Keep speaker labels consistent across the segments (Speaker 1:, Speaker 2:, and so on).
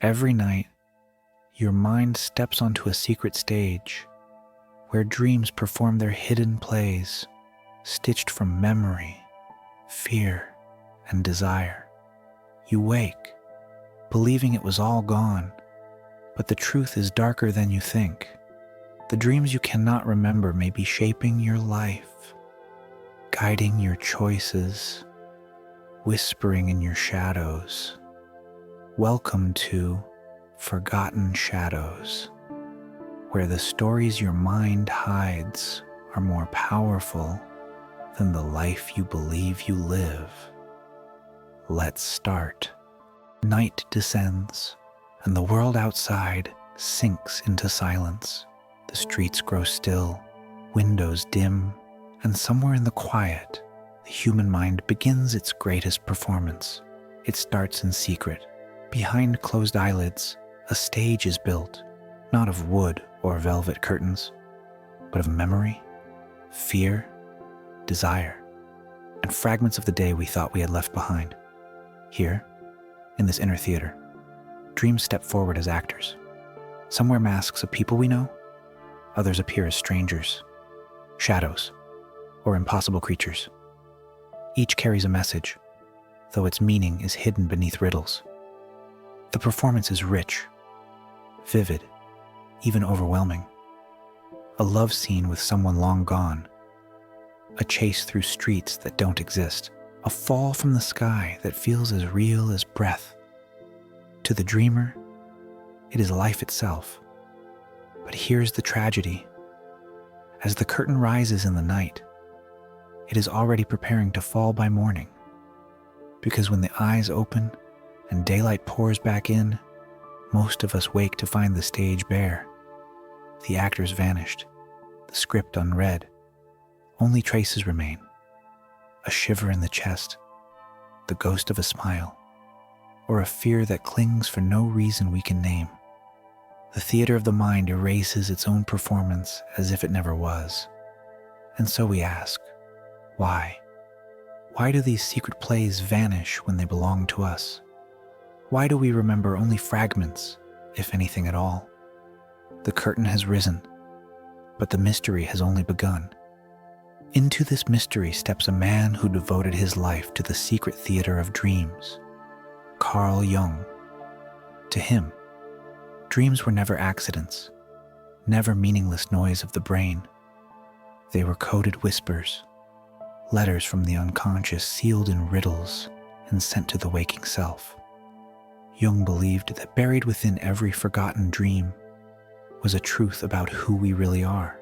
Speaker 1: Every night, your mind steps onto a secret stage where dreams perform their hidden plays, stitched from memory, fear, and desire. You wake, believing it was all gone, but the truth is darker than you think. The dreams you cannot remember may be shaping your life, guiding your choices, whispering in your shadows. Welcome to Forgotten Shadows, where the stories your mind hides are more powerful than the life you believe you live. Let's start. Night descends, and the world outside sinks into silence. The streets grow still, windows dim, and somewhere in the quiet, the human mind begins its greatest performance. It starts in secret. Behind closed eyelids, a stage is built, not of wood or velvet curtains, but of memory, fear, desire, and fragments of the day we thought we had left behind. Here, in this inner theater, dreams step forward as actors. Some wear masks of people we know, others appear as strangers, shadows, or impossible creatures. Each carries a message, though its meaning is hidden beneath riddles. The performance is rich, vivid, even overwhelming. A love scene with someone long gone, a chase through streets that don't exist, a fall from the sky that feels as real as breath. To the dreamer, it is life itself. But here's the tragedy. As the curtain rises in the night, it is already preparing to fall by morning. Because when the eyes open and daylight pours back in, most of us wake to find the stage bare. The actors vanished, the script unread. Only traces remain. A shiver in the chest, the ghost of a smile, or a fear that clings for no reason we can name. The theater of the mind erases its own performance as if it never was. And so we ask, why? Why do these secret plays vanish when they belong to us? Why do we remember only fragments, if anything at all? The curtain has risen, but the mystery has only begun. Into this mystery steps a man who devoted his life to the secret theater of dreams, Jung. To him, dreams were never accidents, never meaningless noise of the brain. They were coded whispers, letters from the unconscious sealed in riddles and sent to the waking self. Jung believed that buried within every forgotten dream was a truth about who we really are.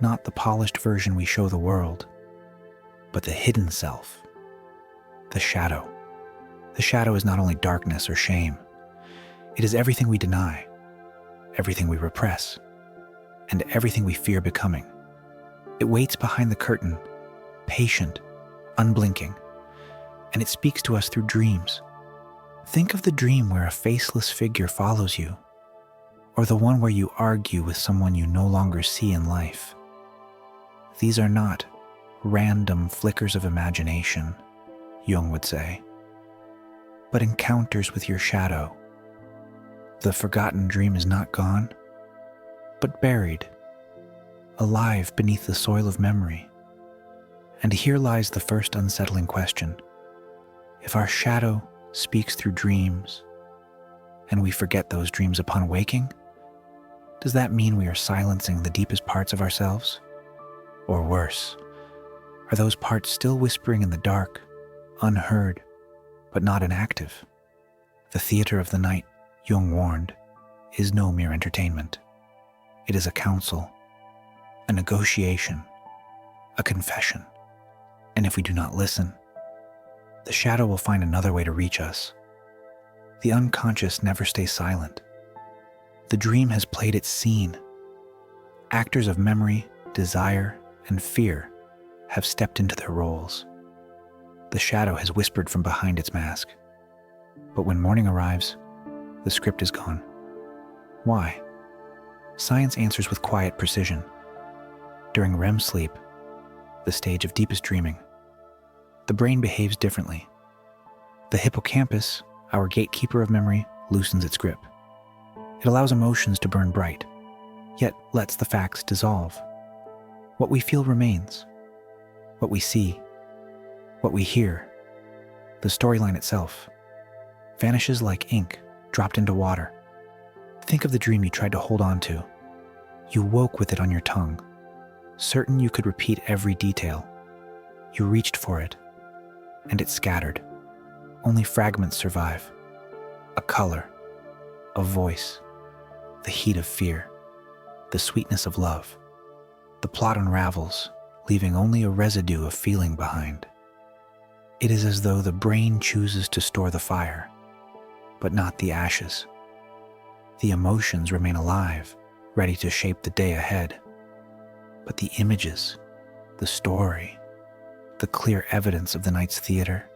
Speaker 1: Not the polished version we show the world, but the hidden self, the shadow. The shadow is not only darkness or shame. It is everything we deny, everything we repress, and everything we fear becoming. It waits behind the curtain, patient, unblinking, and it speaks to us through dreams. Think of the dream where a faceless figure follows you, or the one where you argue with someone you no longer see in life. These are not random flickers of imagination, Jung would say, but encounters with your shadow. The forgotten dream is not gone, but buried, alive beneath the soil of memory. And here lies the first unsettling question. If our shadow speaks through dreams, and we forget those dreams upon waking, does that mean we are silencing the deepest parts of ourselves? Or worse, are those parts still whispering in the dark, unheard, but not inactive? The theater of the night, Jung warned, is no mere entertainment. It is a counsel, a negotiation, a confession. And if we do not listen, the shadow will find another way to reach us. The unconscious never stays silent. The dream has played its scene. Actors of memory, desire, and fear have stepped into their roles. The shadow has whispered from behind its mask. But when morning arrives, the script is gone. Why? Science answers with quiet precision. During REM sleep, the stage of deepest dreaming, the brain behaves differently. The hippocampus, our gatekeeper of memory, loosens its grip. It allows emotions to burn bright, yet lets the facts dissolve. What we feel remains. What we see, what we hear, the storyline itself, vanishes like ink dropped into water. Think of the dream you tried to hold on to. You woke with it on your tongue, certain you could repeat every detail. You reached for it, and it scattered. Only fragments survive. A color, a voice, the heat of fear, the sweetness of love. The plot unravels, leaving only a residue of feeling behind. It is as though the brain chooses to store the fire, but not the ashes. The emotions remain alive, ready to shape the day ahead. But the images, the story, the clear evidence of the night's theater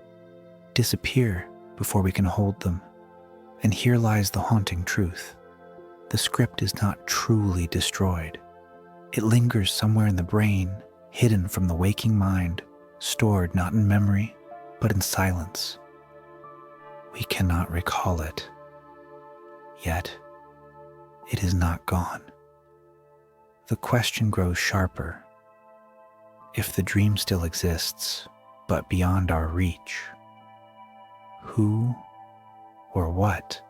Speaker 1: disappear before we can hold them. And here lies the haunting truth. The script is not truly destroyed. It lingers somewhere in the brain, hidden from the waking mind, stored not in memory, but in silence. We cannot recall it, yet it is not gone. The question grows sharper. If the dream still exists, but beyond our reach, who or what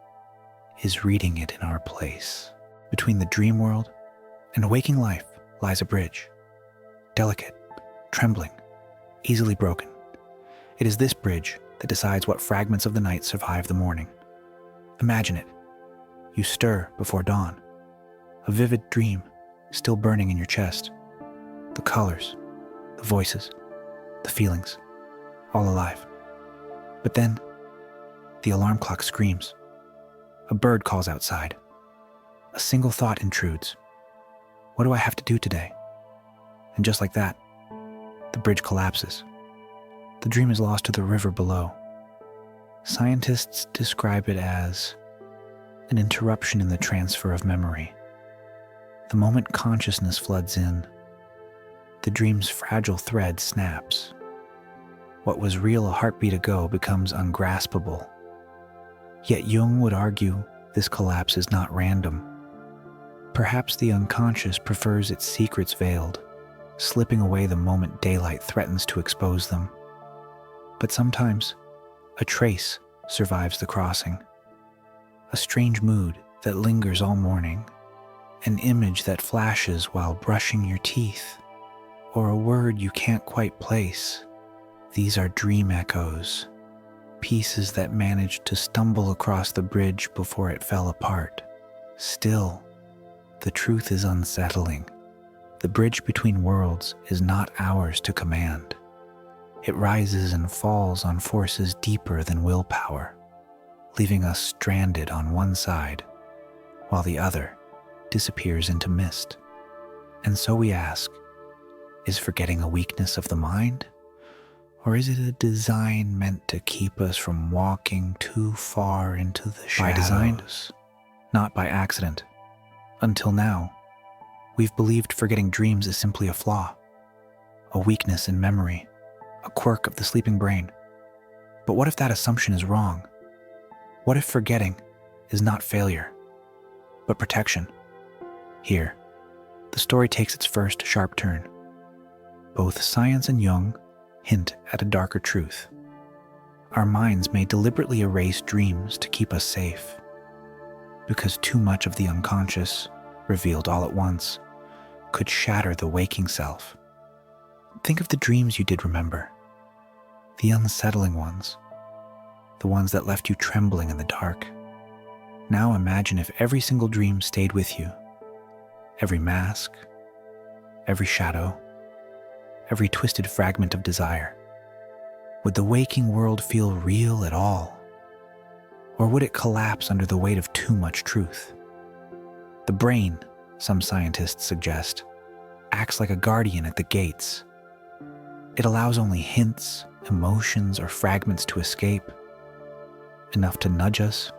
Speaker 1: is reading it in our place? Between the dream world and waking life lies a bridge, delicate, trembling, easily broken. It is this bridge that decides what fragments of the night survive the morning. Imagine it. You stir before dawn, a vivid dream still burning in your chest. The colors, the voices, the feelings, all alive. But then, the alarm clock screams. A bird calls outside. A single thought intrudes. What do I have to do today? And just like that, the bridge collapses. The dream is lost to the river below. Scientists describe it as an interruption in the transfer of memory. The moment consciousness floods in, the dream's fragile thread snaps. What was real a heartbeat ago becomes ungraspable. Yet Jung would argue this collapse is not random. Perhaps the unconscious prefers its secrets veiled, slipping away the moment daylight threatens to expose them. But sometimes, a trace survives the crossing. A strange mood that lingers all morning, an image that flashes while brushing your teeth, or a word you can't quite place. These are dream echoes, pieces that managed to stumble across the bridge before it fell apart. Still, the truth is unsettling. The bridge between worlds is not ours to command. It rises and falls on forces deeper than willpower, leaving us stranded on one side, while the other disappears into mist. And so we ask, is forgetting a weakness of the mind? Or is it a design meant to keep us from walking too far into the shadows? By design, not by accident. Until now, we've believed forgetting dreams is simply a flaw, a weakness in memory, a quirk of the sleeping brain. But what if that assumption is wrong? What if forgetting is not failure, but protection? Here, the story takes its first sharp turn. Both science and Jung hint at a darker truth. Our minds may deliberately erase dreams to keep us safe, because too much of the unconscious, revealed all at once, could shatter the waking self. Think of the dreams you did remember, the unsettling ones, the ones that left you trembling in the dark. Now imagine if every single dream stayed with you, every mask, every shadow, every twisted fragment of desire. Would the waking world feel real at all? Or would it collapse under the weight of too much truth? The brain, some scientists suggest, acts like a guardian at the gates. It allows only hints, emotions, or fragments to escape, enough to nudge us,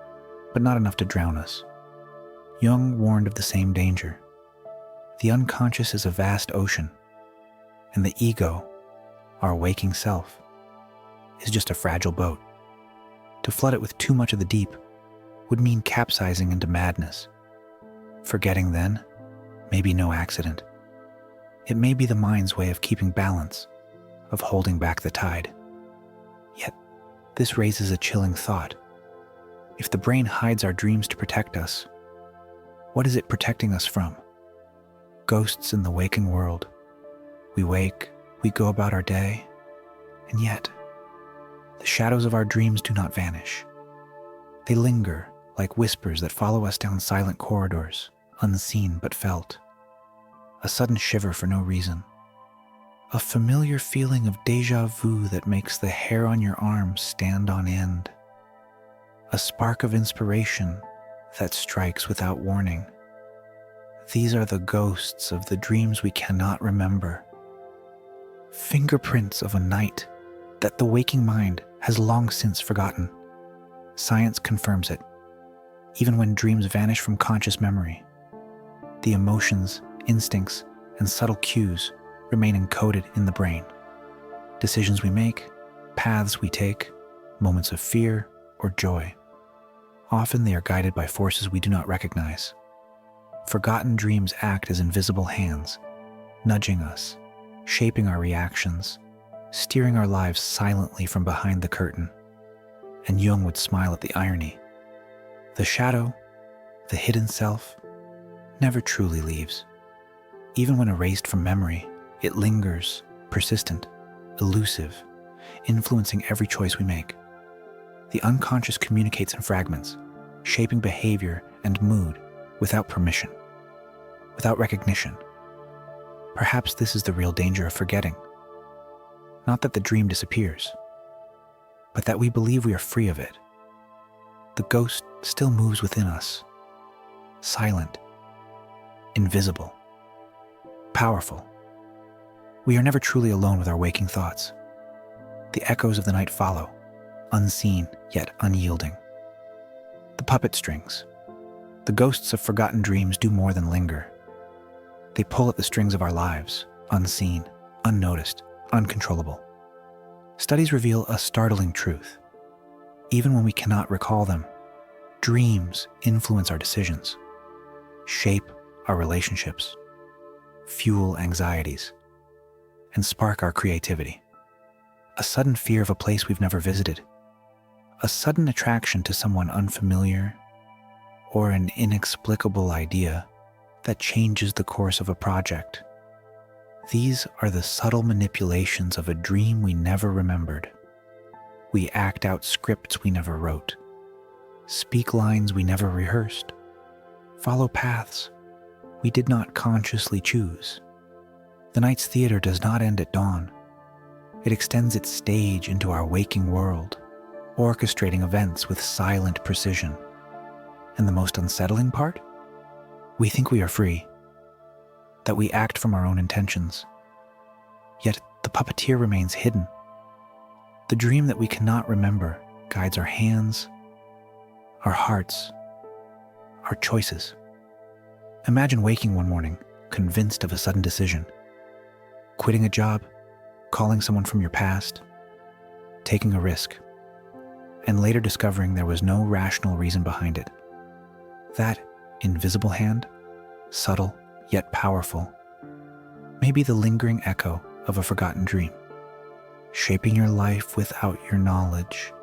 Speaker 1: but not enough to drown us. Jung warned of the same danger. The unconscious is a vast ocean, and the ego, our waking self, is just a fragile boat. To flood it with too much of the deep would mean capsizing into madness. Forgetting then may be no accident. It may be the mind's way of keeping balance, of holding back the tide. Yet, this raises a chilling thought. If the brain hides our dreams to protect us, what is it protecting us from? Ghosts in the waking world. We wake, we go about our day, and yet, the shadows of our dreams do not vanish. They linger like whispers that follow us down silent corridors, unseen but felt. A sudden shiver for no reason. A familiar feeling of déjà vu that makes the hair on your arm stand on end. A spark of inspiration that strikes without warning. These are the ghosts of the dreams we cannot remember. Fingerprints of a night that the waking mind has long since forgotten. Science confirms it. Even when dreams vanish from conscious memory, the emotions, instincts, and subtle cues remain encoded in the brain. Decisions we make, paths we take, moments of fear or joy. Often they are guided by forces we do not recognize. Forgotten dreams act as invisible hands, nudging us, shaping our reactions, steering our lives silently from behind the curtain. And Jung would smile at the irony. The shadow, the hidden self, never truly leaves. Even when erased from memory, it lingers, persistent, elusive, influencing every choice we make. The unconscious communicates in fragments, shaping behavior and mood without permission, without recognition. Perhaps this is the real danger of forgetting. Not that the dream disappears, but that we believe we are free of it. The ghost still moves within us, silent, invisible, powerful. We are never truly alone with our waking thoughts. The echoes of the night follow, unseen yet unyielding. The puppet strings, the ghosts of forgotten dreams do more than linger. They pull at the strings of our lives, unseen, unnoticed, uncontrollable. Studies reveal a startling truth. Even when we cannot recall them, dreams influence our decisions, shape our relationships, fuel anxieties, and spark our creativity. A sudden fear of a place we've never visited, a sudden attraction to someone unfamiliar, or an inexplicable idea that changes the course of a project. These are the subtle manipulations of a dream we never remembered. We act out scripts we never wrote, speak lines we never rehearsed, follow paths we did not consciously choose. The night's theater does not end at dawn. It extends its stage into our waking world, orchestrating events with silent precision. And the most unsettling part? We think we are free, that we act from our own intentions. Yet the puppeteer remains hidden. The dream that we cannot remember guides our hands, our hearts, our choices. Imagine waking one morning, convinced of a sudden decision. Quitting a job, calling someone from your past, taking a risk, and later discovering there was no rational reason behind it. That invisible hand, subtle yet powerful, may be the lingering echo of a forgotten dream, shaping your life without your knowledge.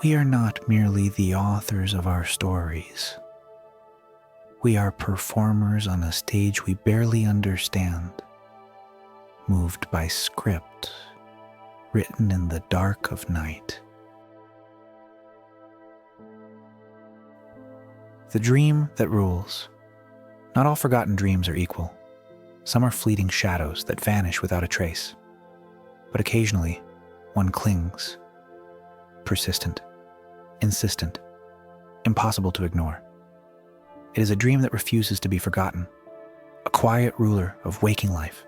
Speaker 1: We are not merely the authors of our stories. We are performers on a stage we barely understand, moved by script written in the dark of night. The dream that rules. Not all forgotten dreams are equal. Some are fleeting shadows that vanish without a trace. But occasionally, one clings, persistent, insistent, impossible to ignore. It is a dream that refuses to be forgotten, a quiet ruler of waking life.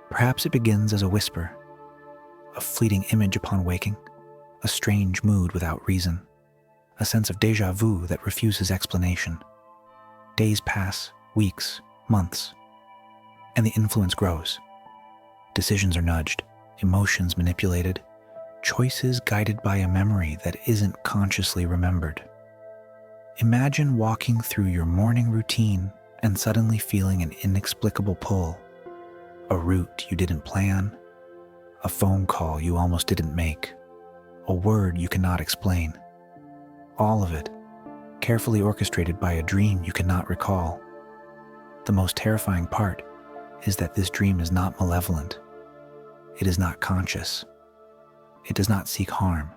Speaker 1: Perhaps it begins as a whisper, a fleeting image upon waking, a strange mood without reason, a sense of déjà vu that refuses explanation. Days pass, weeks, months, and the influence grows. Decisions are nudged, emotions manipulated, choices guided by a memory that isn't consciously remembered. Imagine walking through your morning routine and suddenly feeling an inexplicable pull, a route you didn't plan, a phone call you almost didn't make, a word you cannot explain. All of it carefully orchestrated by a dream you cannot recall. The most terrifying part is that this dream is not malevolent. It is not conscious. It does not seek harm.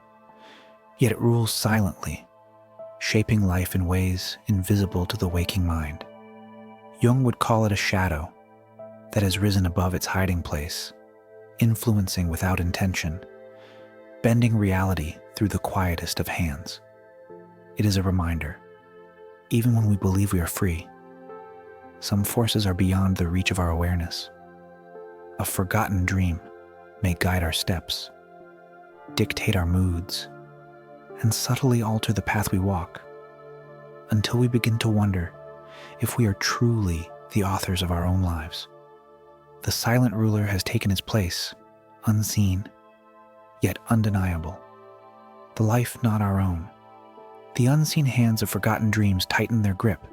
Speaker 1: Yet it rules silently, shaping life in ways invisible to the waking mind. Jung would call it a shadow that has risen above its hiding place, influencing without intention, bending reality through the quietest of hands. It is a reminder, even when we believe we are free, some forces are beyond the reach of our awareness. A forgotten dream may guide our steps, dictate our moods, and subtly alter the path we walk, until we begin to wonder if we are truly the authors of our own lives. The silent ruler has taken its place, unseen, yet undeniable. The life not our own. The unseen hands of forgotten dreams tighten their grip.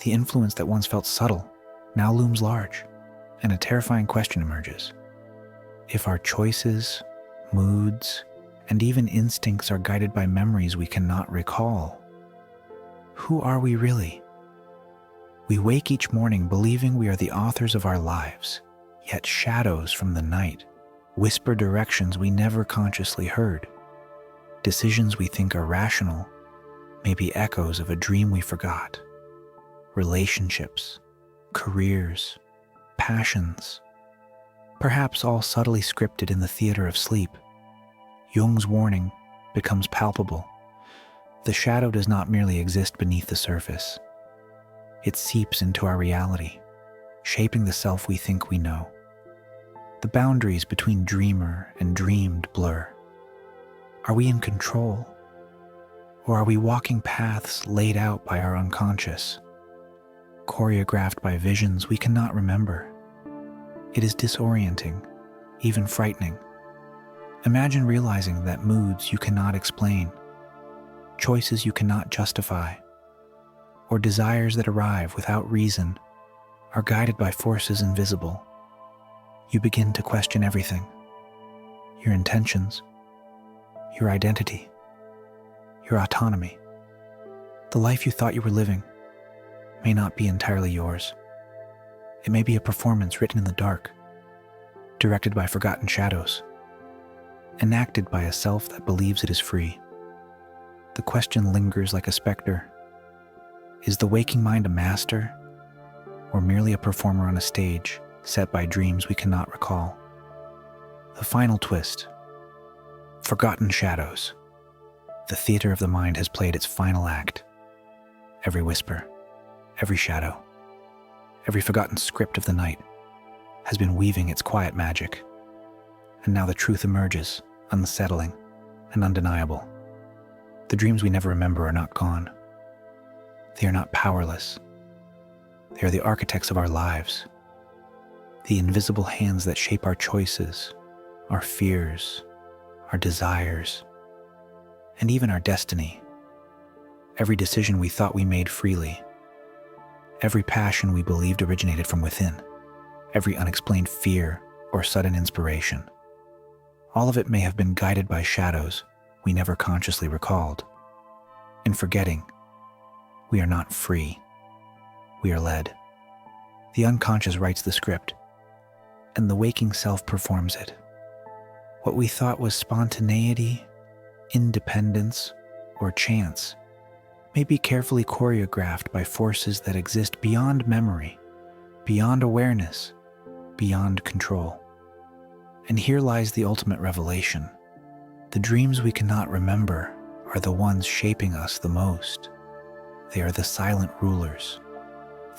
Speaker 1: The influence that once felt subtle now looms large, and a terrifying question emerges. If our choices, moods, and even instincts are guided by memories we cannot recall, who are we really? We wake each morning believing we are the authors of our lives, yet shadows from the night whisper directions we never consciously heard. Decisions we think are rational may be echoes of a dream we forgot. Relationships, careers, passions, perhaps all subtly scripted in the theater of sleep. Jung's warning becomes palpable. The shadow does not merely exist beneath the surface. It seeps into our reality, shaping the self we think we know. The boundaries between dreamer and dreamed blur. Are we in control? Or are we walking paths laid out by our unconscious, choreographed by visions we cannot remember? It is disorienting, even frightening. Imagine realizing that moods you cannot explain, choices you cannot justify, or desires that arrive without reason are guided by forces invisible. You begin to question everything: your intentions, your identity, your autonomy. The life you thought you were living may not be entirely yours. It may be a performance written in the dark, directed by forgotten shadows, enacted by a self that believes it is free. The question lingers like a specter. Is the waking mind a master, or merely a performer on a stage set by dreams we cannot recall? The final twist. Forgotten shadows. The theater of the mind has played its final act. Every whisper, every shadow, every forgotten script of the night has been weaving its quiet magic. And now the truth emerges, unsettling and undeniable. The dreams we never remember are not gone. They are not powerless. They are the architects of our lives, the invisible hands that shape our choices, our fears, our desires, and even our destiny. Every decision we thought we made freely, every passion we believed originated from within, every unexplained fear or sudden inspiration, all of it may have been guided by shadows we never consciously recalled. In forgetting, we are not free. We are led. The unconscious writes the script, and the waking self performs it. What we thought was spontaneity, independence, or chance may be carefully choreographed by forces that exist beyond memory, beyond awareness, beyond control. And here lies the ultimate revelation. The dreams we cannot remember are the ones shaping us the most. They are the silent rulers,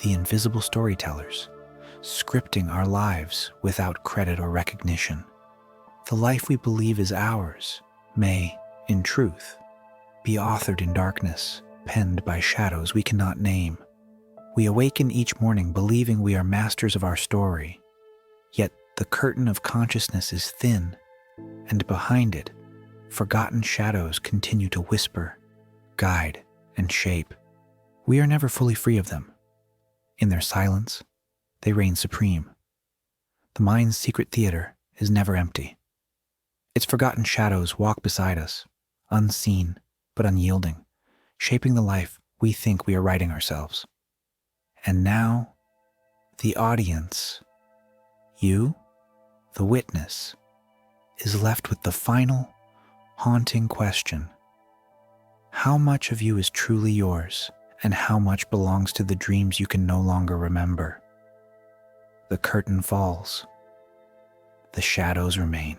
Speaker 1: the invisible storytellers, scripting our lives without credit or recognition. The life we believe is ours may, in truth, be authored in darkness, penned by shadows we cannot name. We awaken each morning believing we are masters of our story, yet the curtain of consciousness is thin, and behind it, forgotten shadows continue to whisper, guide, and shape. We are never fully free of them. In their silence, they reign supreme. The mind's secret theater is never empty. Its forgotten shadows walk beside us, unseen but unyielding, shaping the life we think we are writing ourselves. And now, the audience, you, the witness, is left with the final, haunting question. How much of you is truly yours, and how much belongs to the dreams you can no longer remember? The curtain falls. The shadows remain.